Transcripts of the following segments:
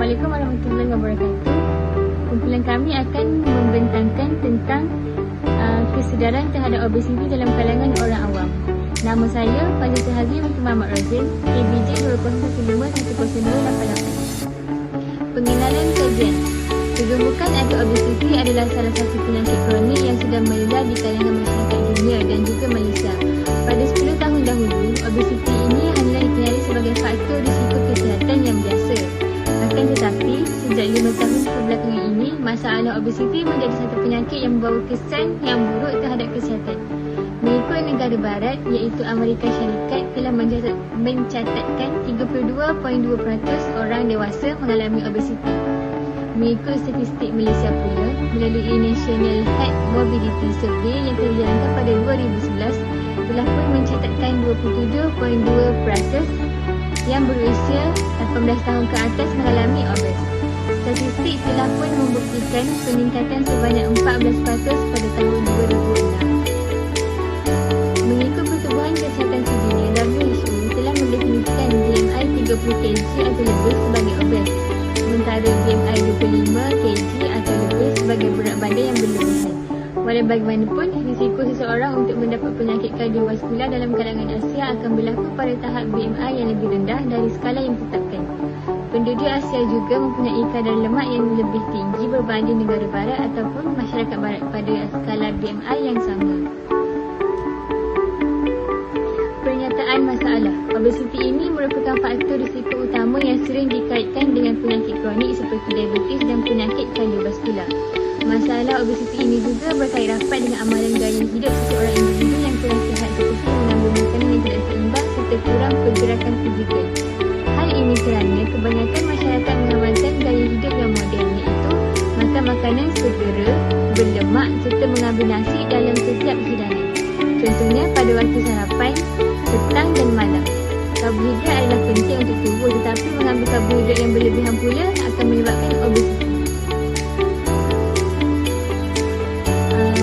Assalamualaikum warahmatullahi wabarakatuh. Kumpulan kami akan membentangkan tentang kesedaran terhadap obesiti dalam kalangan orang awam. Nama saya Fazil Sahari binti Muhammad Razin, KBJ 2015-1088. Pengenalan kajian. Kegemukan atau obesiti adalah salah satu penyakit kronik yang sudah meredah di kalangan masyarakat dunia dan juga Malaysia. Pada 10 tahun dahulu, obesiti ini hanya dikenali sebagai faktor risiko kesihatan yang biasa. Akan tetapi, sejak 5 tahun kebelakangan ini, masalah obesiti menjadi satu penyakit yang membawa kesan yang buruk terhadap kesihatan. Mengikut negara barat, iaitu Amerika Syarikat, telah mencatatkan 32.2% orang dewasa mengalami obesiti. Mengikut statistik Malaysia pula, melalui National Health Mobility Survey yang telah dijalankan pada 2011, telah pun mencatatkan 27.2% yang berusia 18 tahun ke atas mengalami obes. Statistik telah pun membuktikan peningkatan sebanyak 14% pada tahun 2006. Mengikut Pertubuhan Kesihatan Sedunia, WHO telah mendefinisikan BMI 30 kg atau lebih sebagai obes, sementara BMI 25 kg atau lebih sebagai berat badan yang berlebihan. Walau bagaimanapun, risiko seseorang untuk mendapat penyakit kardiovaskular dalam kalangan Asia akan berlaku pada tahap BMI yang lebih rendah dari skala yang ditetapkan. Penduduk Asia juga mempunyai kadar lemak yang lebih tinggi berbanding negara barat ataupun masyarakat barat pada skala BMI yang sama. Pernyataan masalah. Obesiti ini merupakan faktor risiko utama yang sering dikaitkan dengan penyakit kronik seperti diabetes dan penyakit kardiovaskular. Masalah obesiti ini juga berkait rapat dengan amalan gaya hidup seseorang individu yang kurang sihat seperti mengambil makanan yang tidak seimbang serta kurang pergerakan fizikal. Hal ini kerana kebanyakan masyarakat mengamalkan gaya hidup yang moden, iaitu makan makanan segera, berlemak serta mengambil nasi dalam setiap hidangan. Contohnya pada waktu sarapan, petang dan malam. Karbohidrat adalah penting untuk tubuh, tetapi mengambil karbohidrat yang berlebihan pula akan menyebabkan obesiti.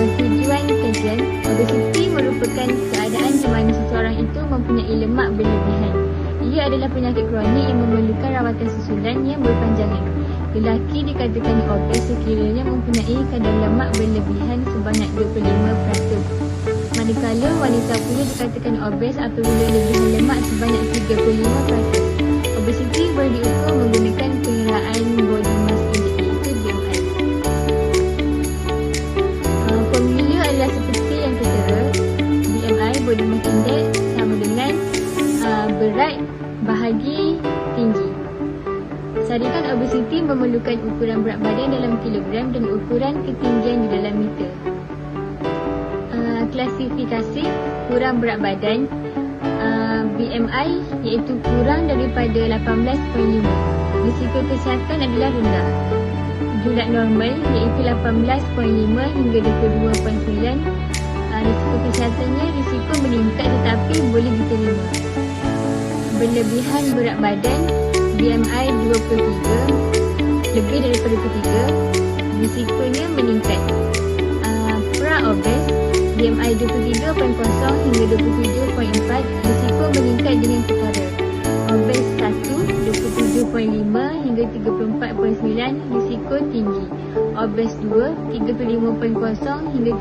Tujuan kajian, obesiti merupakan keadaan di mana seseorang itu mempunyai lemak berlebihan. Ia adalah penyakit kronik yang memerlukan rawatan susulan yang berpanjangan. Lelaki dikatakan obes sekiranya mempunyai kadar lemak berlebihan sebanyak 25%. Manakala wanita pula dikatakan obes apabila lebihan lemak sebanyak 35%. Obesiti boleh diukur menggunakan pengiraan body mass index, iaitu BMI. Formula adalah seperti yang tertera. BMI body mass index sama dengan berat bahagi tinggi. Sarikan obesiti memerlukan ukuran berat badan dalam kilogram dan ukuran ketinggian di dalam meter. Klasifikasi kurang berat badan, BMI iaitu kurang daripada 18.5. Risiko kesihatan adalah rendah. Jurat normal iaitu 18.5 hingga 22.9. Risiko kesihatannya risiko meningkat tetapi boleh diterima. Berlebihan berat badan, BMI 23, lebih daripada 3, risikonya meningkat. Pra-obes, BMI 23.0 hingga 27.4, risiko meningkat dengan ketara. Obes 1, 27.5 hingga 34.9, risiko tinggi. Obes 2, 35.0 hingga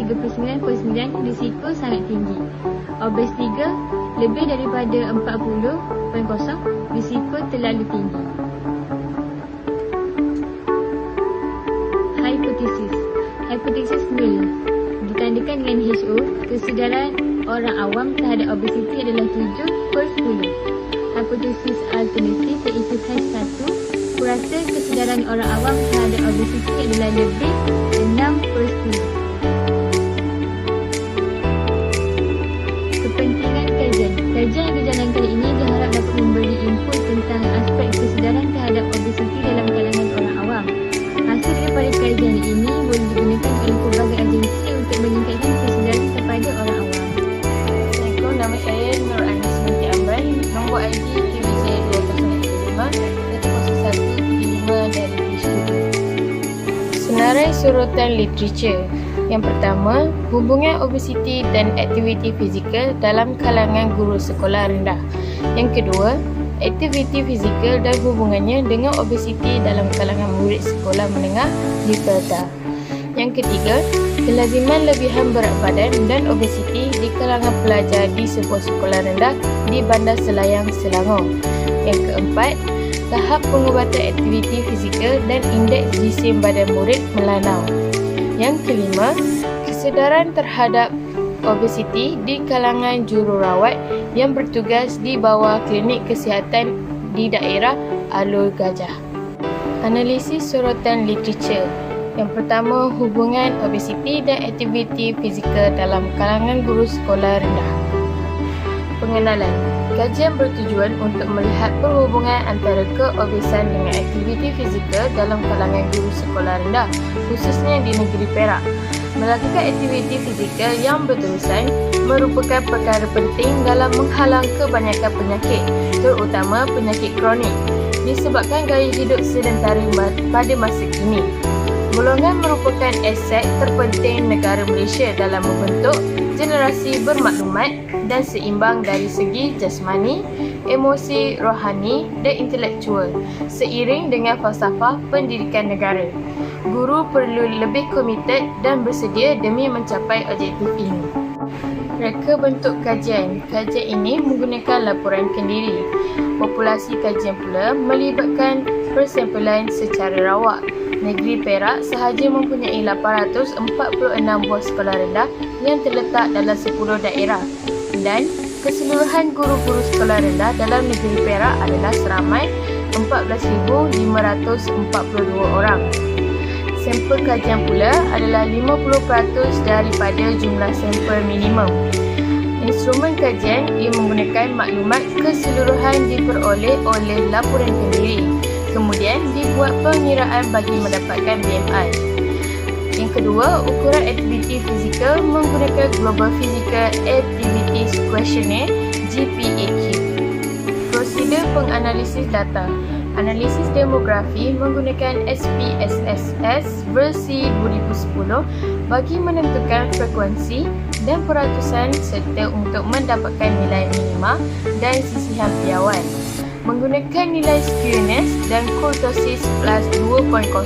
39.9, risiko sangat tinggi. Obes 3, lebih daripada 40.0, risiko terlalu tinggi. Hipotesis nil ditandakan dengan WHO. Kesedaran orang awam terhadap obesiti adalah 7/10. Hipotesis alternatif iaitu test 1, purata kesedaran orang awam terhadap obesiti adalah lebih 6/10. Kepentingan kajian. Kajian yang dijalankan kali ini diharap dapat memberi input tentang aspek kesedaran terhadap obesiti dalam kalangan orang awam. Hasil daripada kajian ini boleh digunakan oleh pelbagai agensi untuk meningkatkan kesedaran kepada orang awam. Assalamualaikum, nama saya Nur Anis binti Amran, nombor ID KBJ 2005-10175 dari British. Senarai surutan literature. Yang pertama, hubungan obesiti dan aktiviti fizikal dalam kalangan guru sekolah rendah. Yang kedua, aktiviti fizikal dan hubungannya dengan obesiti dalam kalangan murid sekolah menengah di Perda. Yang ketiga, kelaziman lebihan berat badan dan obesiti di kalangan pelajar di sebuah sekolah rendah di Bandar Selayang, Selangor. Yang keempat, tahap pengubatan aktiviti fizikal dan indeks jisim badan murid melanau. Yang kelima, kesedaran terhadap obesiti di kalangan jururawat yang bertugas di bawah klinik kesihatan di daerah Alor Gajah. Analisis sorotan literatur. Yang pertama, hubungan obesiti dan aktiviti fizikal dalam kalangan guru sekolah rendah. Pengenalan. Kajian bertujuan untuk melihat perhubungan antara keobesan dengan aktiviti fizikal dalam kalangan guru sekolah rendah, khususnya di negeri Perak. Melakukan aktiviti fizikal yang berterusan merupakan perkara penting dalam menghalang kebanyakan penyakit, terutama penyakit kronik, disebabkan gaya hidup sedentari pada masa kini. Golongan merupakan aset terpenting negara Malaysia dalam membentuk generasi bermaklumat dan seimbang dari segi jasmani, emosi, rohani dan intelektual, seiring dengan falsafah pendidikan negara. Guru perlu lebih komited dan bersedia demi mencapai objektif ini. Reka bentuk kajian. Kajian ini menggunakan laporan kendiri. Populasi kajian pula melibatkan persempelan secara rawak. Negeri Perak sahaja mempunyai 846 buah sekolah rendah yang terletak dalam 10 daerah, dan keseluruhan guru-guru sekolah rendah dalam negeri Perak adalah seramai 14,542 orang. Sampel kajian pula adalah 50% daripada jumlah sampel minimum. Instrumen kajian ia menggunakan maklumat keseluruhan diperoleh oleh laporan kendiri. Kemudian dibuat pengiraan bagi mendapatkan BMI. Yang kedua, ukuran aktiviti fizikal menggunakan Global Physical Activities Questionnaire GPAQ. Prosedur penganalisis data. Analisis demografi menggunakan SPSS versi 2010 bagi menentukan frekuensi dan peratusan serta untuk mendapatkan nilai minima dan sisihan piawan. Menggunakan nilai skewness dan kurtosis plus 2.00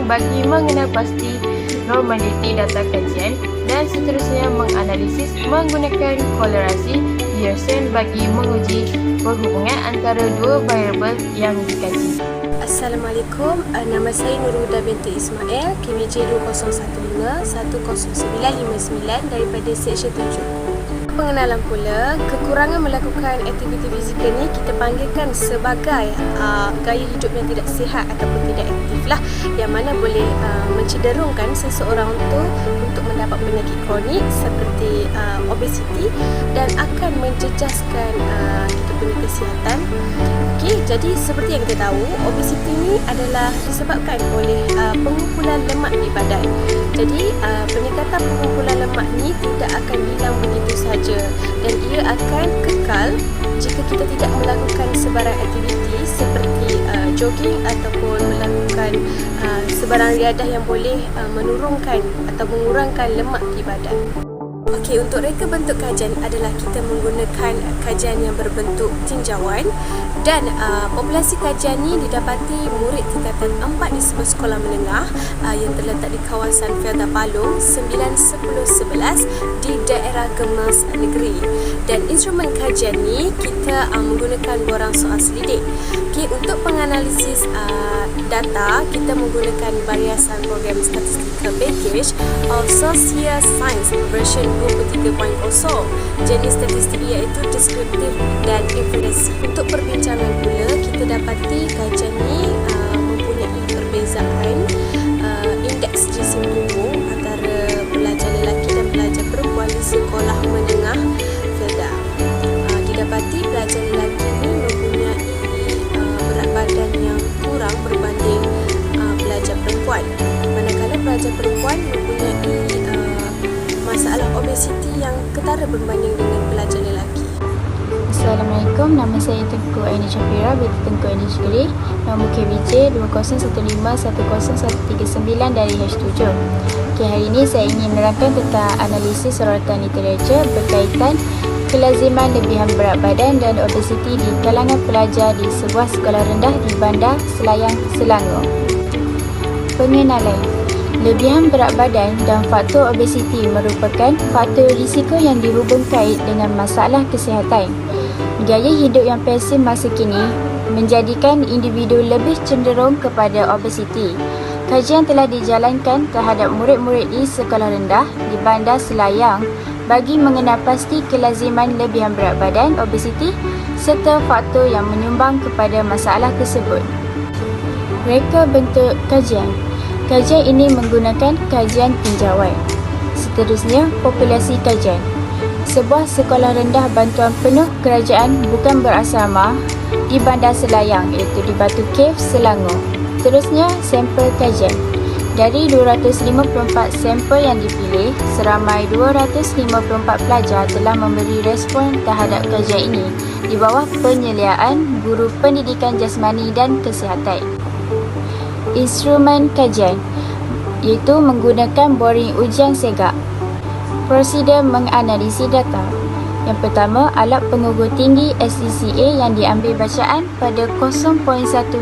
bagi mengenal pasti normaliti data kajian, dan seterusnya menganalisis menggunakan kolerasi Pearson bagi menguji perhubungan antara dua variabel yang dikaji. Assalamualaikum, nama saya Nurhuda binti Ismail, KBJ 2015-10959 daripada Seksyen 7. Pengenalan pula, kekurangan melakukan aktiviti fizikal ni kita panggilkan sebagai gaya hidup yang tidak sihat ataupun tidak aktif lah, yang mana boleh mencederungkan seseorang untuk mendapat penyakit kronik seperti obesiti dan akan menjejaskan kita punya kesihatan. Okey, jadi seperti yang kita tahu, obesiti ni adalah disebabkan oleh pengumpulan lemak di badan. Jadi peningkatan pengumpulan lemak ni tidak akan hilang begitu saja, dan ia akan kekal jika kita tidak melakukan sebarang aktiviti seperti jogging ataupun melakukan sebarang riadah yang boleh menurunkan atau mengurangkan lemak di badan. Okey, untuk reka bentuk kajian adalah kita menggunakan kajian yang berbentuk tinjauan, dan populasi kajian ini didapati murid tingkatan 4 di sebuah sekolah menengah yang terletak di kawasan Felda Palung 9, 10, 11 di daerah Gemas Negeri. Dan instrumen kajian ni kita menggunakan borang soal selidik. Okey, untuk penganalisis data kita menggunakan bariasan program statistical package of Social Science version 23.0. Jenis statistik iaitu deskriptif dan inferensi. Untuk perbincangan pula, kita dapati kajian ni mempunyai perbezaan indeks jisim tubuh antara pelajar lelaki dan pelajar perempuan di sekolah menengah Felda. Didapati pelajar lelaki ni mempunyai berat badan yang kurang berbanding pelajar perempuan, manakala pelajar perempuan mempunyai masalah obesiti yang ketara berbanding dengan pelajar lelaki. Assalamualaikum, nama saya Tengku Aini Syafira binti Tengku Aini Syukri, nombor KBJ 2015-10139 dari H7. Okay, hari ini saya ingin menerangkan tentang analisis sorotan literatur berkaitan kelaziman lebihan berat badan dan obesiti di kalangan pelajar di sebuah sekolah rendah di Bandar Selayang, Selangor. Pengenalan. Lebihan berat badan dan faktor obesiti merupakan faktor risiko yang dihubung kait dengan masalah kesihatan. Gaya hidup yang pesim masa kini menjadikan individu lebih cenderung kepada obesiti. Kajian telah dijalankan terhadap murid-murid di sekolah rendah di Bandar Selayang bagi mengenal pasti kelaziman lebihan berat badan, obesiti serta faktor yang menyumbang kepada masalah tersebut. Reka bentuk kajian. Kajian ini menggunakan kajian tinjauan. Seterusnya, populasi kajian. Sebuah sekolah rendah bantuan penuh kerajaan bukan berasrama di Bandar Selayang iaitu di Batu Cave, Selangor. Seterusnya, sampel kajian. Dari 254 sampel yang dipilih, seramai 254 pelajar telah memberi respon terhadap kajian ini di bawah penyeliaan Guru Pendidikan Jasmani dan Kesihatan. Instrumen kajian iaitu menggunakan boring ujian segak. Prosedur menganalisis data. Yang pertama, alat pengukur tinggi SCCA yang diambil bacaan pada 0.1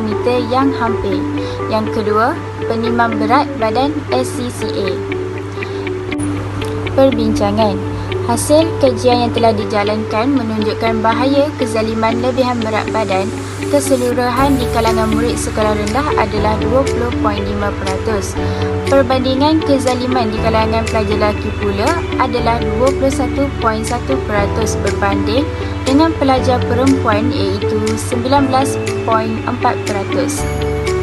meter yang hampir. Yang kedua, penimam berat badan SCCA. Perbincangan. Hasil kajian yang telah dijalankan menunjukkan bahaya kezaliman lebihan berat badan keseluruhan di kalangan murid sekolah rendah adalah 20.5%. Perbandingan kezaliman di kalangan pelajar lelaki pula adalah 21.1% berbanding dengan pelajar perempuan iaitu 19.4%.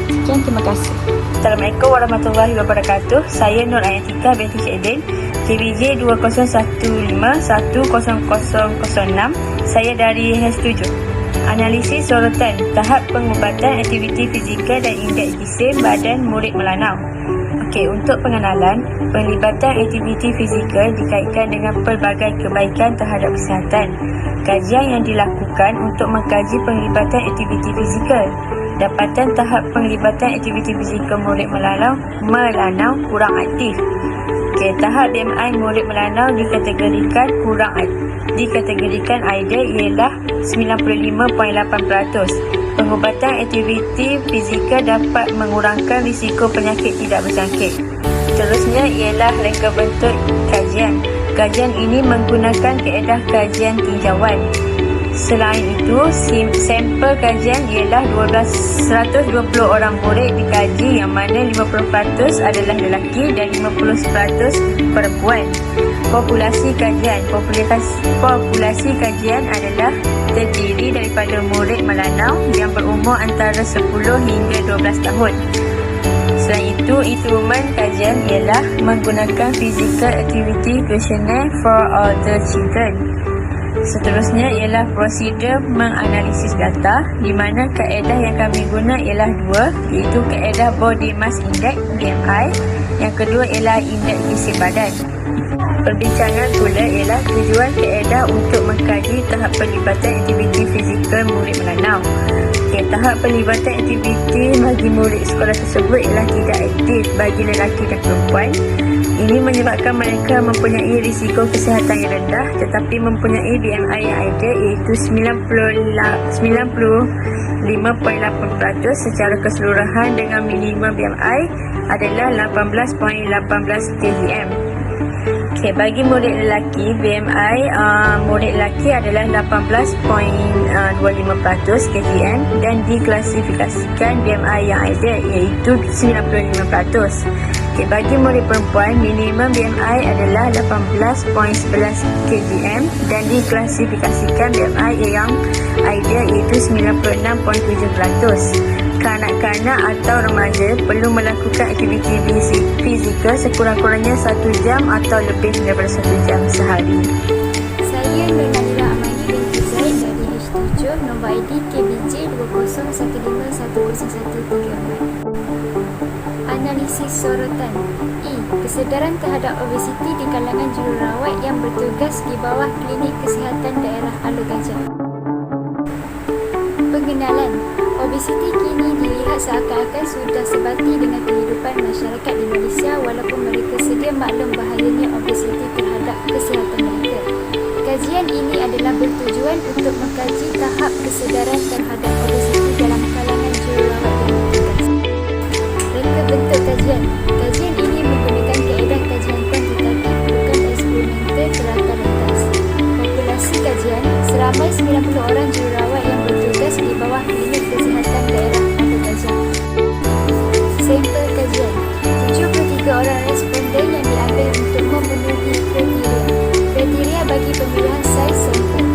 Sekian, terima kasih. Assalamualaikum warahmatullahi wabarakatuh. Saya Nur Ayatika binti Syedin, KBJ 2015100006. Saya dari H7. Analisis sorotan tahap pengubatan aktiviti fizikal dan indeks jisim badan murid Melanau. Okey, untuk pengenalan, penglibatan aktiviti fizikal dikaitkan dengan pelbagai kebaikan terhadap kesihatan. Kajian yang dilakukan untuk mengkaji penglibatan aktiviti fizikal. Dapatan tahap penglibatan aktiviti fizikal murid Melanau kurang aktif. Okey, tahap BMI murid Melanau dikategorikan ideal ialah 95.8%. Pengubatan aktiviti fizikal dapat mengurangkan risiko penyakit tidak berjangkit. Seterusnya ialah reka bentuk kajian. Kajian ini menggunakan kaedah kajian tinjauan. Selain itu, sampel kajian ialah 120 orang murid dikaji yang mana 50% adalah lelaki dan 50% perempuan. Populasi kajian. Populasi kajian adalah terdiri daripada murid Melanau yang berumur antara 10 hingga 12 tahun. Selain itu, instrumen kajian ialah menggunakan physical activity questionnaire for all the children. Seterusnya ialah prosedur menganalisis data, di mana kaedah yang kami guna ialah dua, iaitu kaedah Body Mass Index BMI, yang kedua ialah indeks jisim badan. Perbincangan pula ialah tujuan kaedah untuk mengkaji tahap pelibatan aktiviti fizikal murid Melanau. Okay, tahap pelibatan aktiviti bagi murid sekolah tersebut ialah tidak aktif bagi lelaki dan perempuan. Ini menyebabkan mereka mempunyai risiko kesihatan yang rendah tetapi mempunyai BMI yang ideal iaitu 95.8% secara keseluruhan dengan minimum BMI adalah 18.18 kgm. Okay, bagi murid lelaki, BMI murid lelaki adalah 18.25% kgm dan diklasifikasikan BMI yang ideal iaitu 95%. Okay, bagi murid perempuan, minimum BMI adalah 18.11 kgm dan diklasifikasikan BMI yang ideal iaitu 96.7%. Kanak-kanak atau remaja perlu melakukan aktiviti fizikal sekurang-kurangnya 1 jam atau lebih daripada 1 jam sehari. Saya Nurlanira Amani binti Zaid dari H7, nombor ID KBJ 2015100134. Analisis sorotan. Kesedaran terhadap obesiti di kalangan jururawat yang bertugas di bawah Klinik Kesihatan Daerah Alor Gajah. Pengenalan. Obesiti kini dilihat seakan-akan sudah sebati dengan kehidupan masyarakat di Malaysia walaupun mereka sedia maklum bahayanya obesiti terhadap kesihatan mereka. Kajian ini adalah bertujuan untuk mengkaji tahap kesedaran terhadap obesiti dalam kalangan jururawat dan petugas. Reka bentuk kajian. Kajian ini menggunakan kaedah kajian kuantitatif bukan eksperimental ke rata rentas. Populasi kajian, seramai 90 orang jururawat yang bertugas di bawah klinik kesihatan daerah atau kajian. Sampel kajian. 73 orang responden yang diambil untuk memenuhi kriteria bagi pemilihan saiz sampel.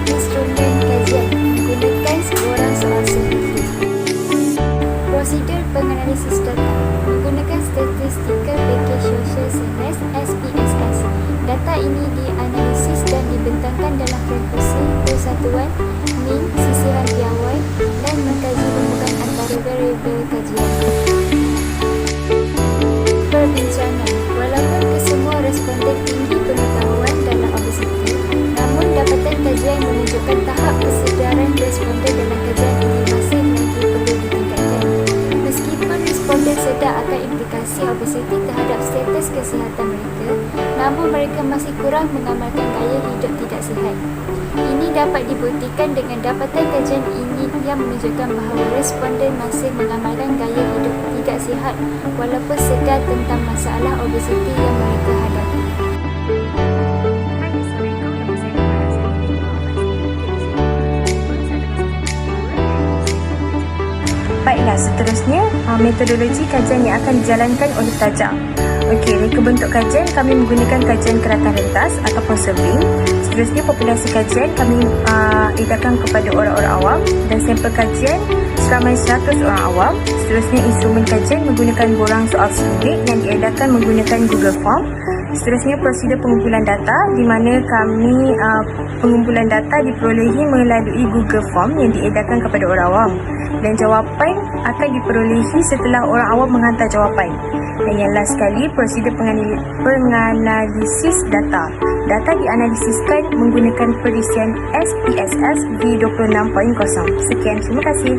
Instrumen kajian menggunakan seorang soal saintifik. Prosedur penganalisis data menggunakan Statistical Package Social Science (SPSS). Data ini dianalisis dan dibentangkan dalam frekuensi, persatuan, mean, sisihan piawai dan mengkaji hubungan antara variabel kajian. Perbincangan. Walaupun kesemua responden tinggi pengetahuan dalam obesiti, namun dapatan kajian menunjukkan tahap kesedaran responden dalam kajian ini masih lagi perlu ditingkatkan. Meskipun responden sedar akan implikasi obesiti terhadap status kesihatan mereka, namun mereka masih kurang mengamalkan gaya hidup tidak sihat. Ini dapat dibuktikan dengan dapatan kajian ini yang menunjukkan bahawa responden masih mengamalkan gaya hidup tidak sihat walaupun sedar tentang masalah obesiti yang mereka hadapi. Baiklah, seterusnya metodologi kajian yang akan dijalankan oleh pelajar. Okey, reka bentuk kajian kami menggunakan kajian kerata rentas ataupun survey. Seterusnya populasi kajian kami edarkan kepada orang-orang awam dan sampel kajian seramai 100 orang awam. Seterusnya instrumen kajian menggunakan borang soal sidik yang diedarkan menggunakan Google Form. Seterusnya prosedur pengumpulan data di mana kami pengumpulan data diperolehi melalui Google Form yang diedarkan kepada orang awam dan jawapan akan diperolehi setelah orang awam menghantar jawapan. Dan yang last sekali, prosedur penganalisis data. Data dianalisiskan menggunakan perisian SPSS V26.0. Sekian, terima kasih.